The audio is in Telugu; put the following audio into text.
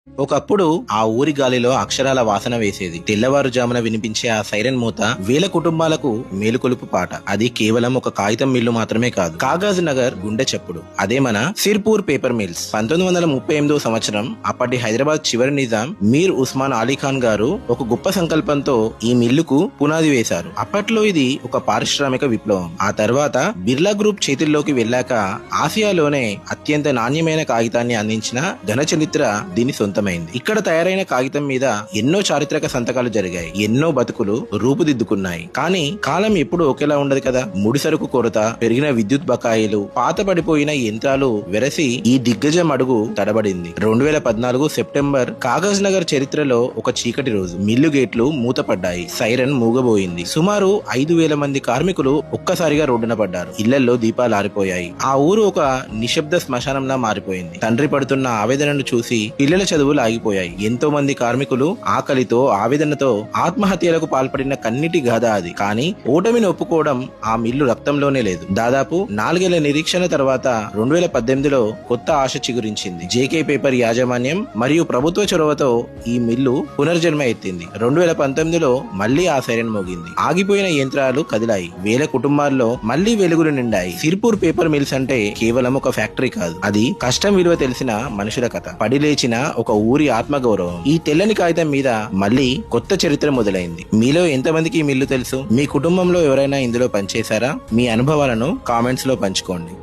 ఒకప్పుడు ఆ ఊరి గాలిలో అక్షరాల వాసన వేసేది. తెల్లవారుజామున వినిపించే ఆ సైరన్ మూత వేల కుటుంబాలకు మేలుకొలుపు పాట. అది కేవలం ఒక కాగితం మిల్లు మాత్రమే కాదు, కాగజ్ నగర్ గుండె చప్పుడు. అదే మన సిర్పూర్ పేపర్ మిల్స్. 1938 సంవత్సరం అప్పటి హైదరాబాద్ చివరి నిజాం మీర్ ఉస్మాన్ అలీ ఖాన్ గారు ఒక గొప్ప సంకల్పంతో ఈ మిల్లుకు పునాది వేశారు. అప్పట్లో ఇది ఒక పారిశ్రామిక విప్లవం. ఆ తర్వాత బిర్లా గ్రూప్ చేతుల్లోకి వెళ్ళాక ఆసియాలోనే అత్యంత నాణ్యమైన కాగితాన్ని అందించిన ఘన చరిత్ర దీని సొంతమైంది. ఇక్కడ తయారైన కాగితం మీద ఎన్నో చారిత్రక సంతకాలు జరిగాయి, ఎన్నో బతుకులు రూపుదిద్దుకున్నాయి. కానీ కాలం ఎప్పుడు ఒకేలా ఉండదు కదా. ముడి సరుకు కొరత, పెరిగిన విద్యుత్ బకాయిలు, పాత పడిపోయిన యంత్రాలు వెరసి ఈ దిగ్గజం అడుగు తడబడింది. 2014 సెప్టెంబర్ కాగజ్ నగర్ చరిత్రలో ఒక చీకటి రోజు. మిల్లు గేట్లు మూతపడ్డాయి, సైరన్ మూగబోయింది. సుమారు 5,000 మంది కార్మికులు ఒక్కసారిగా రోడ్డున పడ్డారు. ఇళ్లలో దీపాలు ఆరిపోయాయి. ఆ ఊరు ఒక నిశ్శబ్ద శ్మశానంలా మారిపోయింది. తండ్రి పడుతున్న ఆవేదనను చూసి పిల్లల చదువులు ఆగిపోయాయి. ఎంతో మంది కార్మికులు ఆకలితో, ఆవేదనతో ఆత్మహత్యలకు పాల్పడిన కన్నీటి గాథ అది. కానీ ఓటమిని ఒప్పుకోవడం ఆ మిల్లు రక్తంలోనే లేదు. దాదాపు 4 ఏళ్ల నిరీక్షణ తర్వాత 2018లో కొత్త ఆశ చిగురించింది. జేకే పేపర్ యాజమాన్యం మరియు ప్రభుత్వ చొరవతో ఈ మిల్లు పునర్జన్మ ఎత్తింది. 2019లో మళ్లీ ఆ సైరన్ మోగింది. ఆగిపోయిన యంత్రాలు కదిలాయి. వేల కుటుంబాల్లో మళ్లీ వెలుగులు నిండాయి. సిర్పూర్ పేపర్ మిల్స్ అంటే కేవలం ఒక ఫ్యాక్టరీ కాదు, అది కష్టం విలువ తెలిసిన మనుషుల కథ, పడిలేచిన ఒక ఊరి ఆత్మగౌరవం. ఈ తెల్లని కాగితం మీద మళ్లీ కొత్త చరిత్ర మొదలైంది. మీలో ఎంతమందికి ఈ మిల్లు తెలుసు? మీ కుటుంబంలో ఎవరైనా ఇందులో పనిచేశారా? మీ అనుభవాలను కామెంట్స్ లో పంచుకోండి.